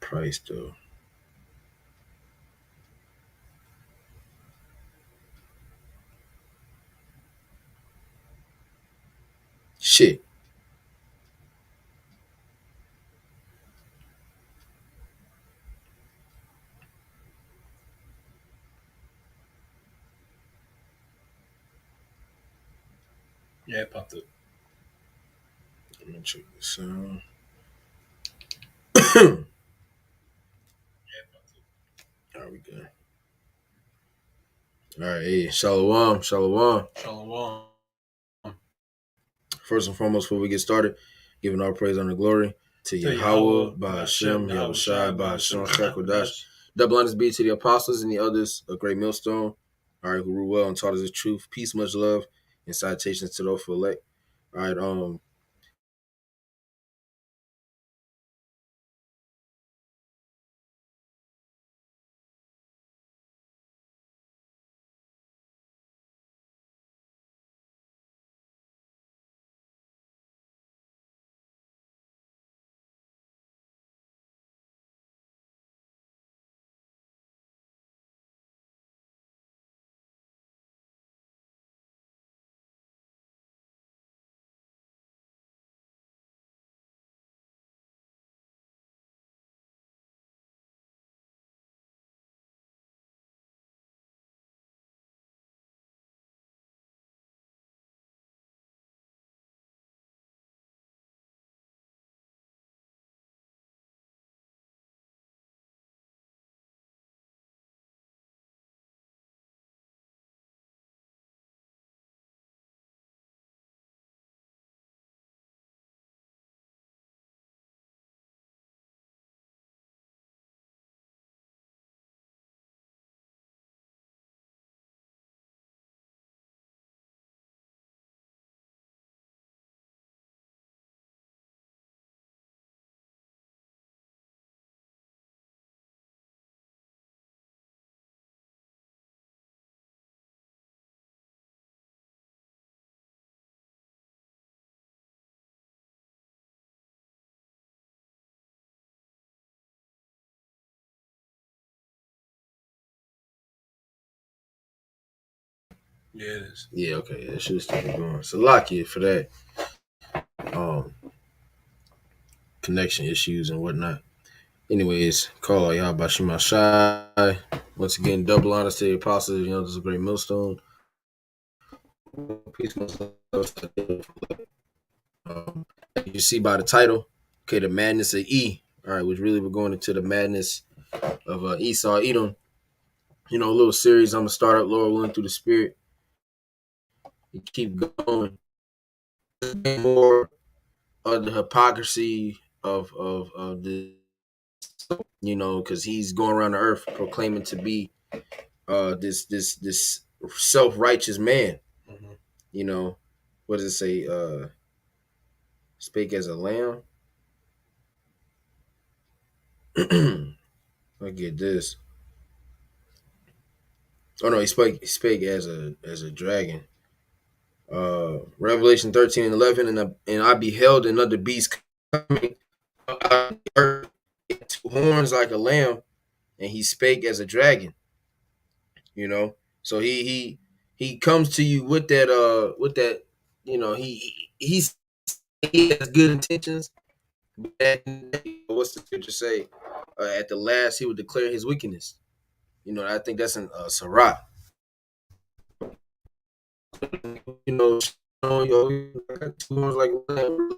price though. Shit. Yeah, it popped up. Let me check this out. There we go. All right, hey, shalom, shalom. Shalom. First and foremost, before we get started, giving all praise and glory to Yahweh, Ba'Hashem, Yahushai, Ba'Hashem, Chakodash. Double honors be to the apostles and the others, a great millstone, all right, who rule well and taught us the truth. Peace, much love, and salutations to those for elect. All right, Yeah, it is. yeah, okay, yeah, it should still be going. So, Salakia for that um connection issues and whatnot. Anyways, call y'all Bashima Shai. Once again, double honors to the apostles, this is a great millstone. Peace, much love to the Um, you see by the title, okay, the madness of E. All right, which really we're going into the madness of Esau Edom. A little series I'm gonna start up, Lord willing, through the Spirit. You keep going. More of the hypocrisy of the, because he's going around the earth proclaiming to be this self righteous man. Mm-hmm. What does it say? Spake as a lamb. I get this. Oh no, he spake as a dragon. Revelation 13 and 11, and I beheld another beast coming out of the earth, two horns like a lamb, and he spake as a dragon. So he comes to you with that. He has good intentions. But what's the scripture say? At the last, he would declare his wickedness. I think that's in Sirach. You know, two horns like a lamb.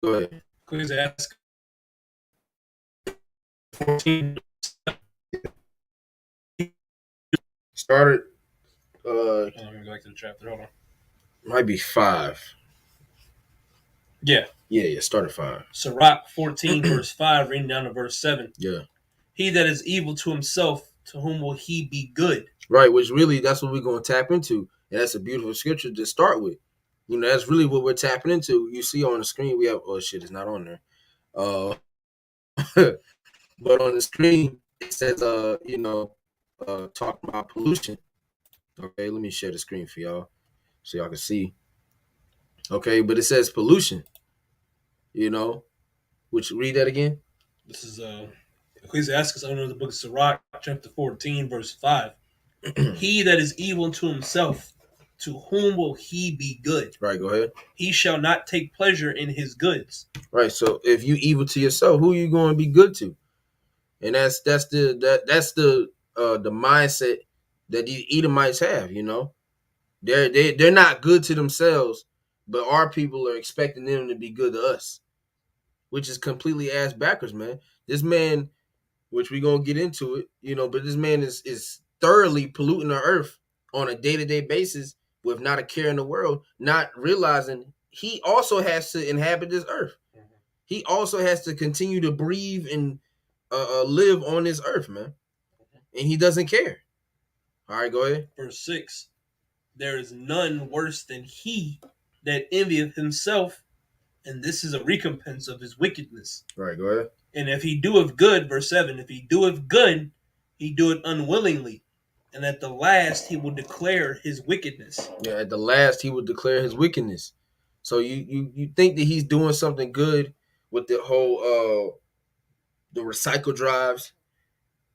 Go ahead. Please ask 14. Started. Let me go back to the chapter. Hold on. Might be 5. Yeah. Yeah. Started 5. Sirach 14, verse 5, reading down to verse 7. Yeah. He that is evil to himself, to whom will he be good? Right, which really that's what we're going to tap into. And that's a beautiful scripture to start with. That's really what we're tapping into. You see on the screen, we have, oh shit, it's not on there. But on the screen, it says, talking about pollution. Okay, let me share the screen for y'all so y'all can see. Okay, but it says pollution, which Which read that again. This is Ecclesiastes under the book of Sirach, chapter 14, verse 5. He that is evil to himself, to whom will he be good? Right, go ahead. He shall not take pleasure in his goods. Right. So if you evil to yourself, who are you going to be good to? And that's the mindset that these Edomites have. You know, they're not good to themselves, but our people are expecting them to be good to us, which is completely ass backwards, man. This man, which we're gonna get into it, you know, but this man is thoroughly polluting the earth on a day-to-day basis with not a care in the world, not realizing he also has to inhabit this earth. He also has to continue to breathe and live on this earth, man. And he doesn't care. All right, go ahead. Verse 6. There is none worse than he that envieth himself, and this is a recompense of his wickedness. Right, go ahead. And if he doeth good, verse 7, if he doeth good, he doeth unwillingly, and at the last he will declare his wickedness. Yeah, at the last he will declare his wickedness. So you think that he's doing something good with the whole the recycle drives,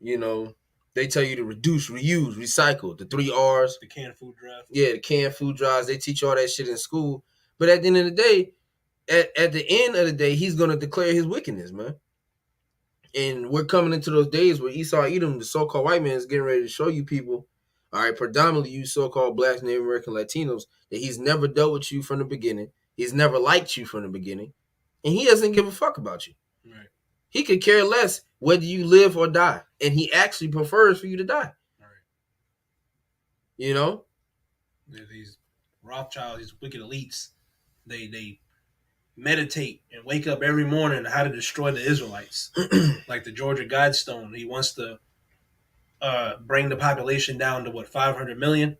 you know. They tell you to reduce, reuse, recycle, the 3 R's. The canned food drive. Yeah, the canned food drives. They teach all that shit in school. But at the end of the day, at the end of the day, he's going to declare his wickedness, man. And we're coming into those days where Esau Edom, the so-called white man, is getting ready to show you people, all right, predominantly you so-called blacks, Native American, Latinos, that he's never dealt with you from the beginning. He's never liked you from the beginning. And he doesn't give a fuck about you. Right. He could care less whether you live or die. And he actually prefers for you to die. Right. You know? These Rothschilds, these wicked elites, they meditate and wake up every morning on how to destroy the Israelites. Like the Georgia Guidestone. He wants to bring the population down to, 500 million?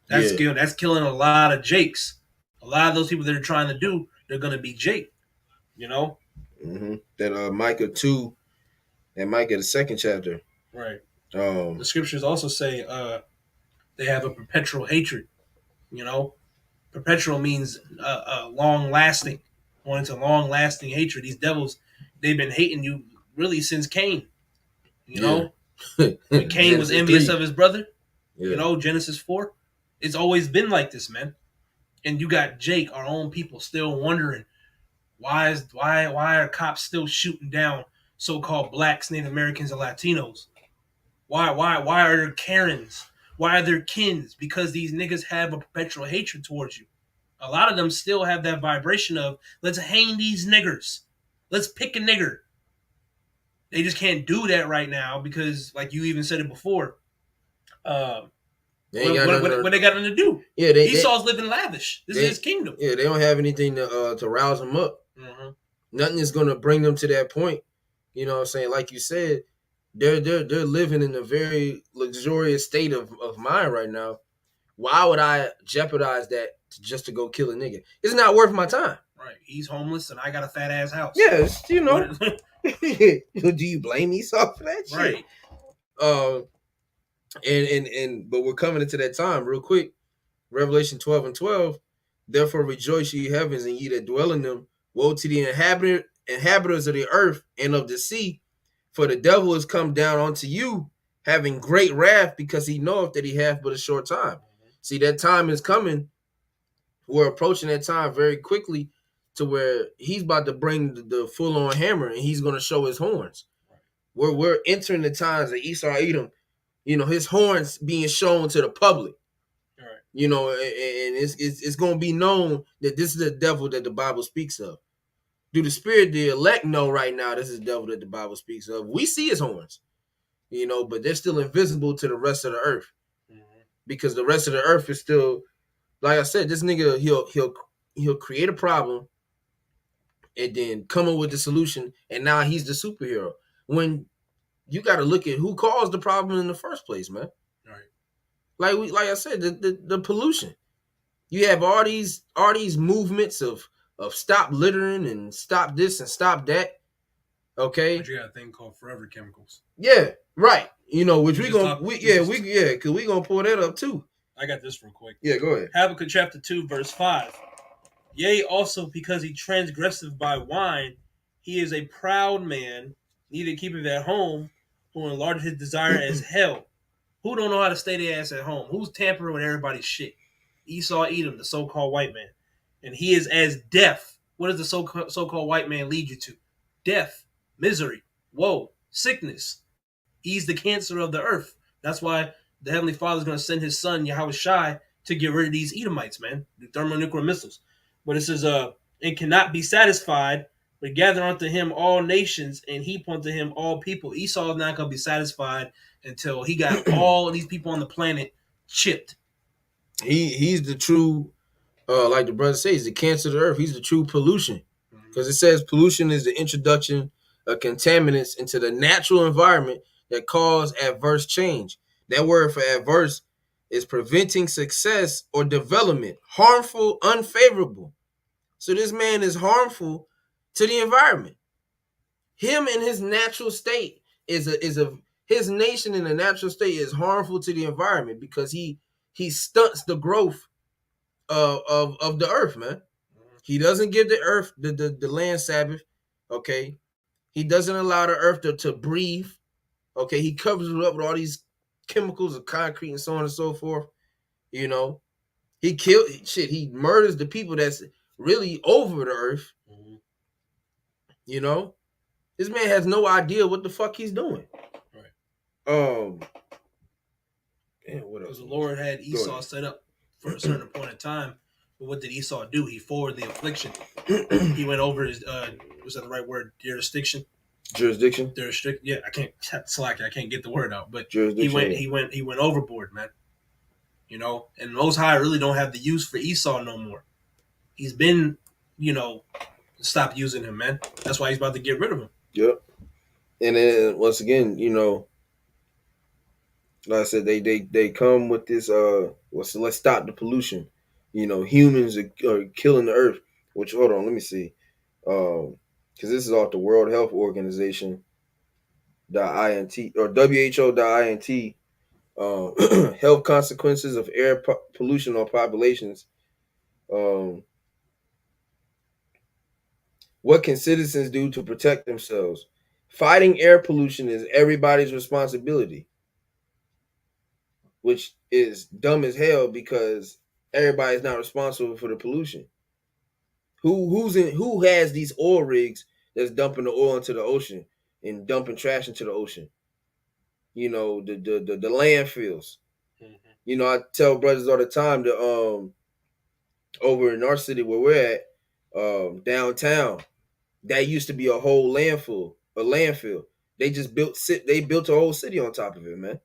That's killing a lot of Jakes. A lot of those people that are trying to do, they're going to be Jake. You know? Mm-hmm. That Micah 2 and Micah the 2nd chapter. Right. The scriptures also say they have a perpetual hatred. You know? Perpetual means long-lasting. When it's a long-lasting hatred, these devils, they've been hating you really since Cain. You know? When Cain was envious of his brother. Yeah. You know, Genesis 4. It's always been like this, man. And you got Jake, our own people, still wondering why are cops still shooting down so-called blacks, Native Americans, and Latinos? Why are there Karens? Why are there kins? Because these niggas have a perpetual hatred towards you. A lot of them still have that vibration of, let's hang these niggers. Let's pick a nigger. They just can't do that right now because, like you even said it before, what they got nothing to do? Yeah, Esau's living lavish. This is his kingdom. Yeah, they don't have anything to rouse them up. Mm-hmm. Nothing is going to bring them to that point. You know what I'm saying? Like you said, they're living in a very luxurious state of mind right now. Why would I jeopardize that just to go kill a nigga? It's not worth my time. Right. He's homeless and I got a fat ass house. Yes, you know. Do you blame Esau for that shit? Right. But we're coming into that time real quick. Revelation 12:12. Therefore rejoice, ye heavens, and ye that dwell in them. Woe to the inhabitants of the earth and of the sea, for the devil is come down unto you, having great wrath, because he knoweth that he hath but a short time. See, that time is coming. We're approaching that time very quickly to where he's about to bring the full-on hammer and he's going to show his horns. We're entering the times of Esau Edom, you know, his horns being shown to the public. Right. You know, and it's going to be known that this is the devil that the Bible speaks of. Do the spirit, the elect know right now this is the devil that the Bible speaks of? We see his horns, you know, but they're still invisible to the rest of the earth. Mm-hmm. Because the rest of the earth is still, like I said, this nigga, he'll create a problem and then come up with the solution, and now he's the superhero. When you got to look at who caused the problem in the first place, man. Right. Like I said, the pollution. You have all these movements of stop littering and stop this and stop that. Okay. But you got a thing called Forever Chemicals. Yeah, right. You know, which because we gonna pull that up too. I got this real quick. Yeah, go ahead. Habakkuk chapter 2, verse 5. Yea, also because he transgresseth by wine, He is a proud man, neither keepeth at home, who enlarged his desire as hell. Who don't know how to stay their ass at home? Who's tampering with everybody's shit? Esau Edom, the so-called white man. And he is as death. What does the so-called white man lead you to? Death, misery, woe, sickness. He's the cancer of the earth. That's why the Heavenly Father is going to send his son, Yahweh Shai, to get rid of these Edomites, man. The thermonuclear missiles. But it says, it cannot be satisfied, but gather unto him all nations and heap unto him all people. Esau is not going to be satisfied until he got all of these people on the planet chipped. He's the true, like the brother says, the cancer of the earth. He's the true pollution. Because it says pollution is the introduction of contaminants into the natural environment that cause adverse change. That word for adverse is preventing success or development, harmful, unfavorable. So this man is harmful to the environment. Him in his natural state is his nation in a natural state is harmful to the environment because he stunts the growth of the earth, man. He doesn't give the earth the land Sabbath, okay? He doesn't allow the earth to breathe, okay? He covers it up with all these chemicals of concrete and so on and so forth, you know? He murders the people that's really over the earth, you know? This man has no idea what the fuck he's doing. Right. What else? Because the Lord had Esau set up for a certain point in time. But what did Esau do? He forwarded the affliction. He went over his was that the right word? Jurisdiction. Yeah, I can't slack it. I can't get the word out. But he went overboard, man. You know, and Most High really don't have the use for Esau no more. He's been, stopped using him, man. That's why he's about to get rid of him. Yep. And then once again, like I said, they come with this let's stop the pollution. Humans are killing the earth. Which, hold on, let me see. Because this is off the World Health Organization .int or WHO.int. Health consequences of air pollution on populations. What can citizens do to protect themselves? Fighting air pollution is everybody's responsibility, which is dumb as hell because everybody's not responsible for the pollution. Who has these oil rigs that's dumping the oil into the ocean and dumping trash into the ocean? The landfills. Mm-hmm. I tell brothers all the time that over in our city where we're at, downtown, that used to be a whole landfill. They just built a whole city on top of it, man.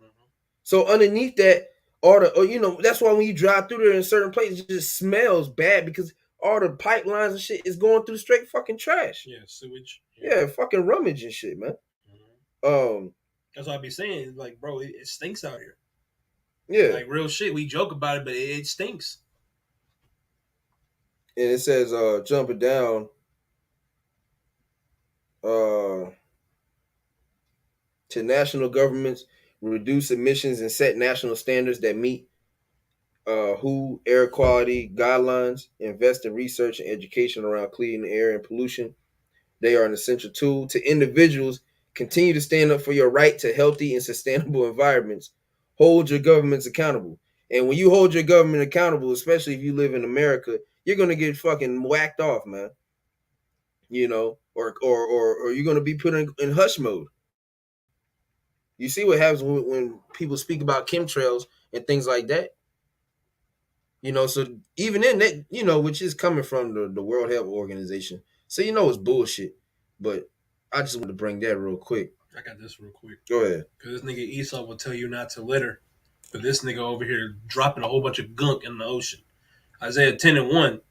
Mm-hmm. So underneath that, that's why when you drive through there in certain places, it just smells bad because all the pipelines and shit is going through straight fucking trash. Yeah, sewage. Yeah, fucking rummage and shit, man. Mm-hmm. That's what I be saying. Like, bro, it stinks out here. Yeah. Like, real shit. We joke about it, but it stinks. And it says, jumping down, to national governments, reduce emissions and set national standards that meet WHO air quality guidelines, invest in research and education around clean air and pollution. They are an essential tool. To individuals, continue to stand up for your right to healthy and sustainable environments. Hold your governments accountable. And when you hold your government accountable, especially if you live in America, you're going to get fucking whacked off, man. Or you're going to be put in hush mode. You see what happens when people speak about chemtrails and things like that. So even in that, which is coming from the World Health Organization. So it's bullshit. But I just want to bring that real quick. I got this real quick. Go ahead. Because this nigga Esau will tell you not to litter. But this nigga over here dropping a whole bunch of gunk in the ocean. Isaiah 10:1.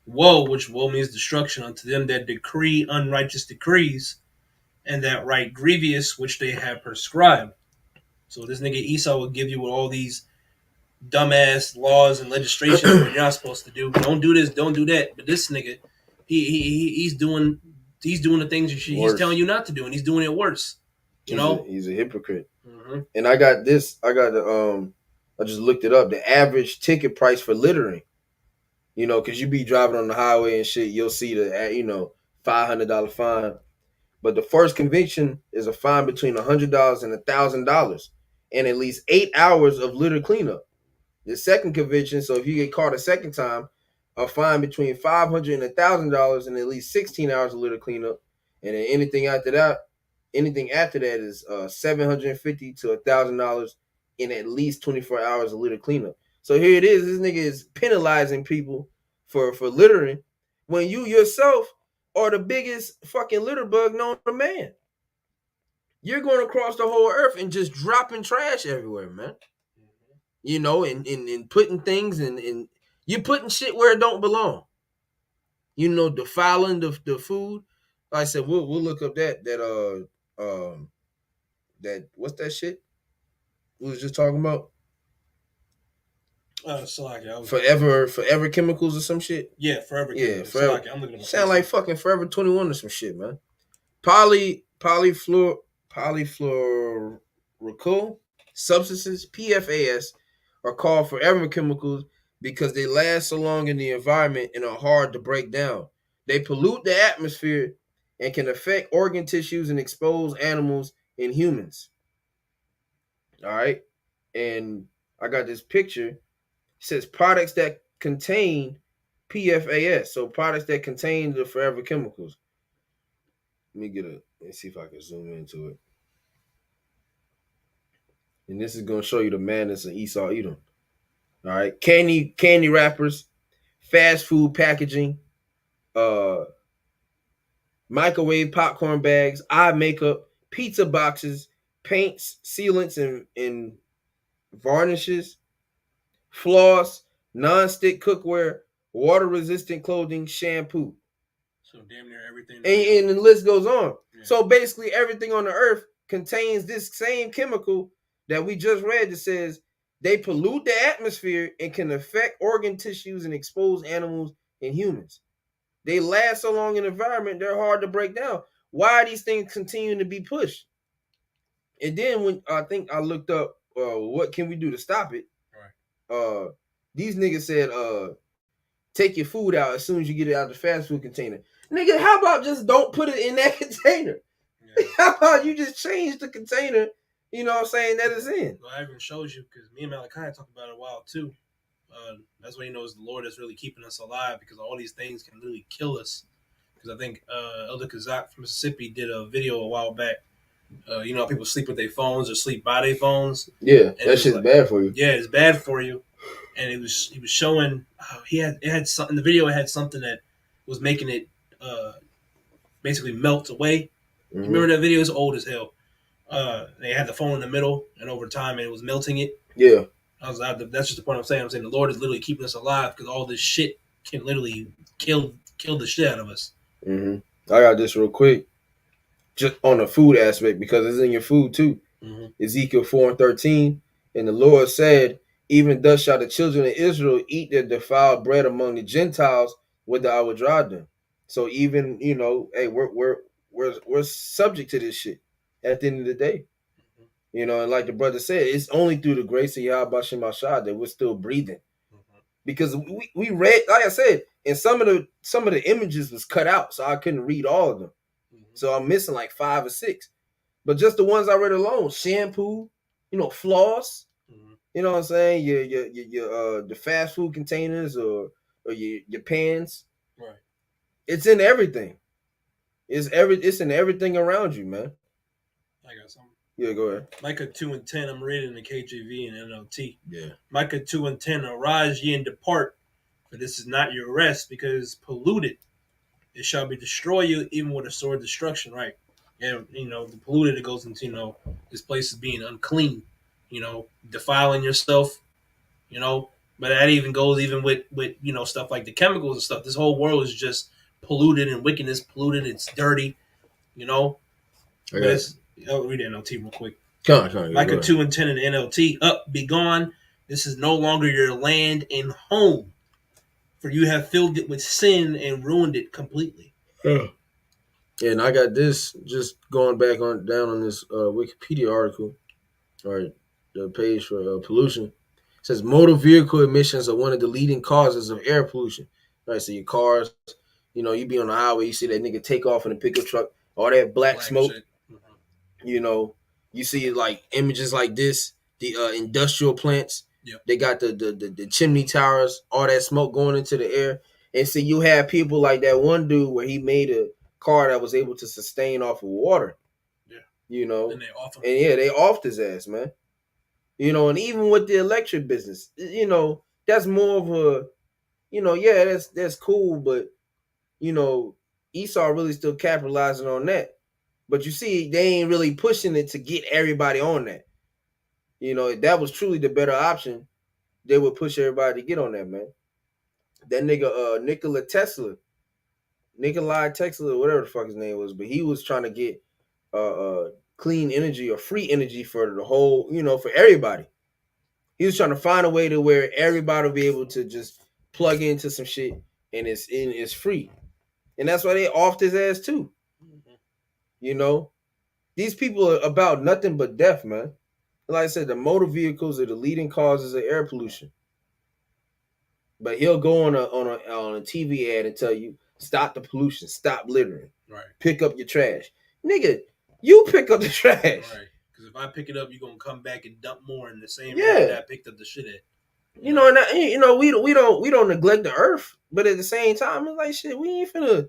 Woe, which woe means destruction unto them that decree unrighteous decrees, and that right grievous which they have prescribed. So this nigga Esau will give you all these dumbass laws and legislation what you're not supposed to do. Don't do this, don't do that. But this nigga, he's doing the things he's telling you not to do, and he's doing it worse. He's a hypocrite. Mm-hmm. And I just looked it up. The average ticket price for littering, because you be driving on the highway and shit, you'll see the $500 fine. But the first conviction is a fine between $100 and $1,000 and at least 8 hours of litter cleanup. The second conviction, so if you get caught a second time, a fine between $500 and $1,000 and at least 16 hours of litter cleanup. And then anything after that is $750 to $1,000 in at least 24 hours of litter cleanup. So here it is. This nigga is penalizing people for littering when you yourself are the biggest fucking litter bug known to man. You're going across the whole earth and just dropping trash everywhere, man. You know, and putting things in you're putting shit where it don't belong. You know, defiling the food. Like I said, we'll look up that what's that shit we was just talking about? Forever chemicals or some shit. Yeah, forever. Yeah, forever. I'm looking at sound like fucking Forever 21 or some shit, man. Polyfluoroalkyl substances (PFAS) are called forever chemicals because they last so long in the environment and are hard to break down. They pollute the atmosphere and can affect organ tissues and expose animals and humans. All right, and I got this picture. It says products that contain PFAS, so products that contain the forever chemicals. Let's see if I can zoom into it. And this is going to show you the madness of Esau Edom. All right, candy wrappers, fast food packaging, microwave popcorn bags, eye makeup, pizza boxes, paints, sealants, and varnishes, floss, non-stick cookware, water-resistant clothing, shampoo. So damn near everything. And the list goes on. Yeah. So basically everything on the earth contains this same chemical that we just read that says they pollute the atmosphere and can affect organ tissues and expose animals and humans. They last so long in the environment, they're hard to break down. Why are these things continuing to be pushed? And then when I think I looked up what can we do to stop it? Right. These niggas said take your food out as soon as you get it out of the fast food container. Nigga, how about just don't put it in that container? Yeah. How about you just change the container, you know what I'm saying, that is in? Well, I even shows you, because me and Malachi talked about it a while too. That's why you know it's the Lord that's really keeping us alive, because all these things can literally kill us. Because I think Elder Kazak from Mississippi did a video a while back. You know, people sleep with their phones or sleep by their phones. Yeah, that shit's like, bad for you. Yeah, it's bad for you. And he was showing it had something in the video. It had something that was making it basically melt away. Mm-hmm. You remember that video? It's old as hell. They had the phone in the middle, and over time, it was melting it. Yeah. That's just the point I'm saying. I'm saying the Lord is literally keeping us alive because all this shit can literally kill the shit out of us. Mm-hmm. I got this real quick, just on the food aspect, because it's in your food too. Mm-hmm. Ezekiel 4:13, and the Lord said, "Even thus shall the children of Israel eat their defiled bread among the Gentiles, whither I will drive them." So even, you know, hey, we're subject to this shit at the end of the day. You know, and like the brother said, it's only through the grace of Yahweh Shem Ashad that we're still breathing. Mm-hmm. Because we read, like I said, and some of the images was cut out, so I couldn't read all of them. Mm-hmm. So I'm missing like 5 or 6. But just the ones I read alone, shampoo, you know, floss, mm-hmm. you know what I'm saying? Your the fast food containers or your pans. Right. It's in everything. It's in everything around you, man. I got something. Yeah, go ahead. Micah 2:10. I'm reading the KJV and NLT. Yeah. Micah 2:10. Arise ye and depart, for this is not your rest, because polluted it shall be destroy you, even with a sword destruction. Right. And you know, the polluted, it goes into, you know, this place is being unclean, you know, defiling yourself, you know. But that even goes even with you know, stuff like the chemicals and stuff. This whole world is just polluted and wickedness, polluted. It's dirty, you know. I'll read the NLT real quick. Come on, Micah 2:10 in the NLT. Up, be gone. This is no longer your land and home, for you have filled it with sin and ruined it completely. Yeah. And I got this, just going back down on this Wikipedia article, or the page for pollution. It says motor vehicle emissions are one of the leading causes of air pollution. Right, so your cars, You know, you be on the highway, you see that nigga take off in a pickup truck, all that black smoke. Mm-hmm. You know, you see like images like this, the industrial plants. Yep. They got the chimney towers, all that smoke going into the air. And so you have people like that one dude where he made a car that was able to sustain off of water. Yeah. You know, and they off him. And yeah, they offed his ass, man. You know, and even with the electric business, you know, that's more of a, you know, yeah, that's cool, but you know, Esau really still capitalizing on that. But you see, they ain't really pushing it to get everybody on that. You know, if that was truly the better option, they would push everybody to get on that, man. That nigga, Nikolai Tesla, whatever the fuck his name was, but he was trying to get clean energy or free energy for the whole, you know, for everybody. He was trying to find a way to where everybody will be able to just plug into some shit and it's free. And that's why they offed his ass too. Mm-hmm. You know, these people are about nothing but death, man. Like I said, the motor vehicles are the leading causes of air pollution. But he'll go on a TV ad and tell you, stop the pollution, stop littering, right? Pick up your trash, nigga. You pick up the trash, right? Because if I pick it up, you're gonna come back and dump more in the same area that I picked up the shit at. You know, and you know, we don't neglect the earth, but at the same time, it's like shit. We ain't finna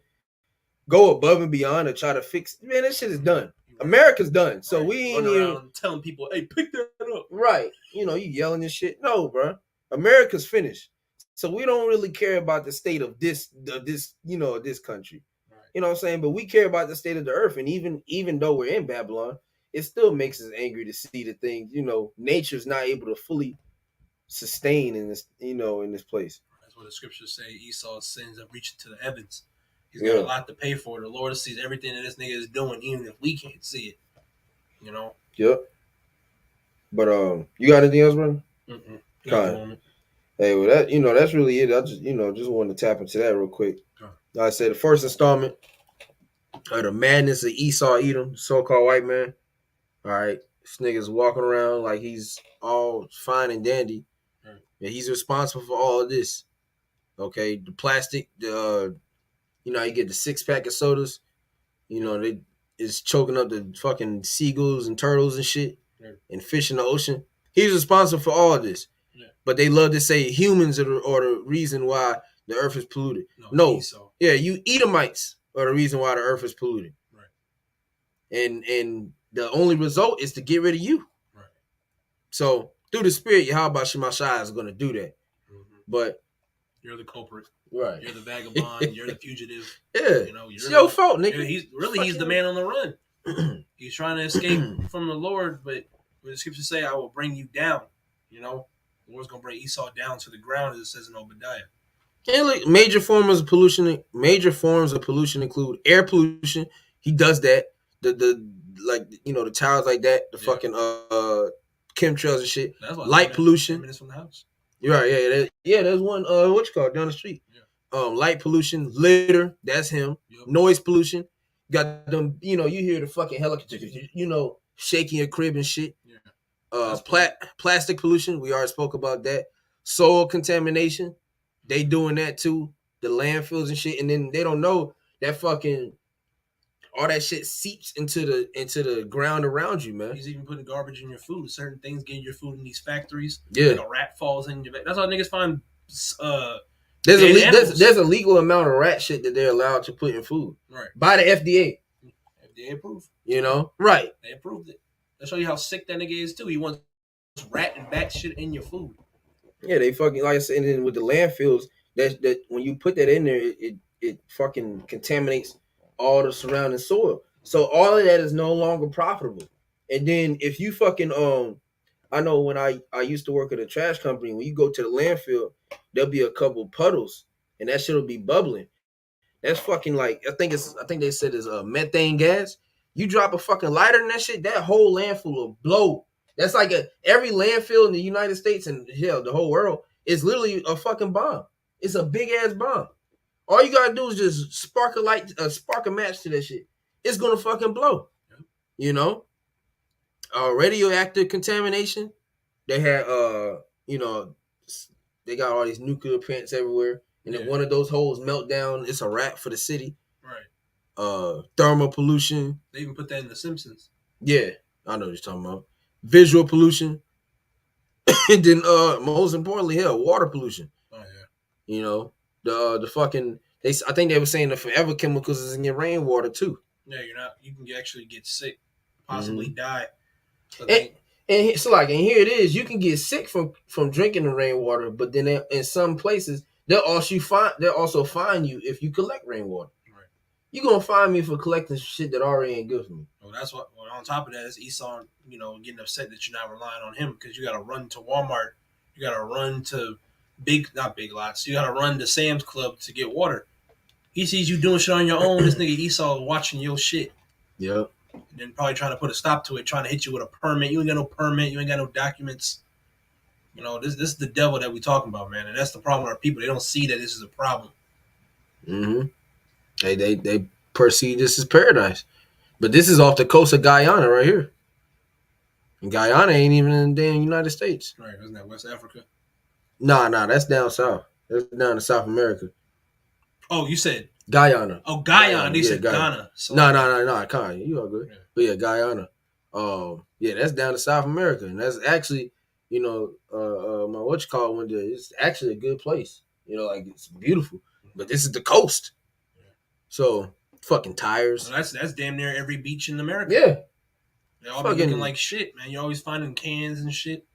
go above and beyond to try to fix. Man, that shit is done. America's done. So we ain't even telling people, "Hey, pick that up." Right. You know, you yelling and shit. No, bro. America's finished. So we don't really care about the state of this, you know, this country. Right. You know what I'm saying? But we care about the state of the earth. And even though we're in Babylon, it still makes us angry to see the things, you know, nature's not able to fully sustain in this, you know, in this place. That's what the scriptures say. Esau's sins have reached to the heavens. He's got a lot to pay for. The Lord sees everything that this nigga is doing, even if we can't see it. You know? Yep. But you got anything else, bro? Hey, well, that, you know, that's really it. I just, you know, just wanted to tap into that real quick. Like I said, the first installment of the madness of Esau Edom, so-called white man. All right, this nigga's walking around like he's all fine and dandy, and he's responsible for all of this. Okay, the plastic, you know, you get the 6-pack of sodas. You know, they is choking up the fucking seagulls and turtles and shit, and fish in the ocean. He's responsible for all of this. But they love to say humans are the reason why the earth is polluted. No. Yeah, you Edomites are the reason why the earth is polluted. Right. And the only result is to get rid of you. Right. So through the spirit, Yahweh Shemashai is going to do that. Mm-hmm. But you're the culprit. Right. You're the vagabond. You're the fugitive. Yeah. You know, it's your fault, nigga. He's the man on the run. He's trying to escape from the Lord, but when the scriptures say, I will bring you down, you know. The Lord's gonna bring Esau down to the ground, as it says in Obadiah. And like major forms of pollution include air pollution. He does that. The like, you know, the towers like that, the fucking chemtrails and shit. Light pollution. Minutes from the house. You're right. Yeah, there's one. What you call it, down the street. Yeah. Light pollution, litter. That's him. Yep. Noise pollution. Got them. You know, you hear the fucking helicopter. You know, shaking your crib and shit. Yeah. Plastic pollution, we already spoke about that. Soil contamination, they doing that too. The landfills and shit, and then they don't know that fucking all that shit seeps into the ground around you, man. He's even putting garbage in your food. Certain things get your food in these factories. Yeah, like a rat falls in your bed. That's how niggas find. There's a legal amount of rat shit that they're allowed to put in food, right? By the FDA. FDA approved. You know, right? They approved it. That show you how sick that nigga is too. He wants rat and bat shit in your food. Yeah, they fucking, like I said, and then with the landfills, that when you put that in there, it fucking contaminates all the surrounding soil. So all of that is no longer profitable. And then if you fucking I know when I used to work at a trash company, when you go to the landfill, there'll be a couple puddles, and that shit'll be bubbling. That's fucking like I think they said it's methane gas. You drop a fucking lighter in that shit, that whole landfill will blow. That's like every landfill in the United States and hell, the whole world is literally a fucking bomb. It's a big ass bomb. All you gotta do is just spark a match to that shit. It's gonna fucking blow. You know? Radioactive contamination. They had you know, they got all these nuclear plants everywhere. and if one of those holes melt down, it's a wrap for the city. Right. Thermal pollution. They even put that in The Simpsons. Yeah, I know what you're talking about. Visual pollution. And then most importantly, hell, water pollution. Oh yeah. You know, the fucking I think they were saying the forever chemicals is in your rainwater too. Yeah, you can actually get sick, possibly die. And here it is, you can get sick from drinking the rainwater, but then in some places they'll also fine you if you collect rainwater. Right. You're gonna fine me for collecting shit that already ain't good for me. Well, that's what. Well, on top of that, is Esau, getting upset that you're not relying on him because you got to run to Walmart, you got to run to not big lots, you got to run to Sam's Club to get water. He sees you doing shit on your own. This nigga Esau watching your shit. Yep. And then probably trying to put a stop to it, trying to hit you with a permit. You ain't got no permit. You ain't got no documents. This is the devil that we talking about, man. And that's the problem with our people. They don't see that this is a problem. Mm-hmm. They perceive this as paradise. But this is off the coast of Guyana right here. And Guyana ain't even in the damn United States. Right, isn't that West Africa? Nah, that's down south. That's down in South America. Oh, you said Guyana. Oh, Guyana. They said Ghana. So no, Kanye, you are good. Yeah. But yeah, Guyana. Yeah, that's down in South America, and that's actually, my one day. It's actually a good place. Like it's beautiful, but this is the coast. Yeah. So fucking tires. Well, that's damn near every beach in America. Yeah. They all be looking like shit, man. You're always finding cans and shit.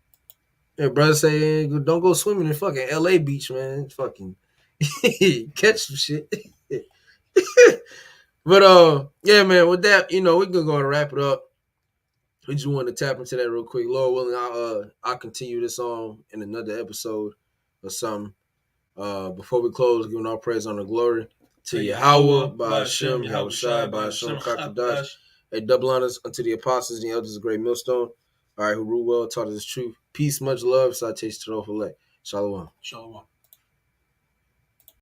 Yeah, brother say don't go swimming in fucking LA beach, man. Fucking catch some shit. But yeah, man, with that, we're gonna go and wrap it up. We just wanted to tap into that real quick. Lord willing, I'll continue this on in another episode or something. Before we close, giving all praise on the glory to Yahweh, by Hashem, Yahweh Shai, by Hashem, Kakadash. A double honors unto the apostles and the elders of Great Millstone. All right, who rule well, taught us the truth. Peace, much love. Salutation to the elect. Shalom. Shalom.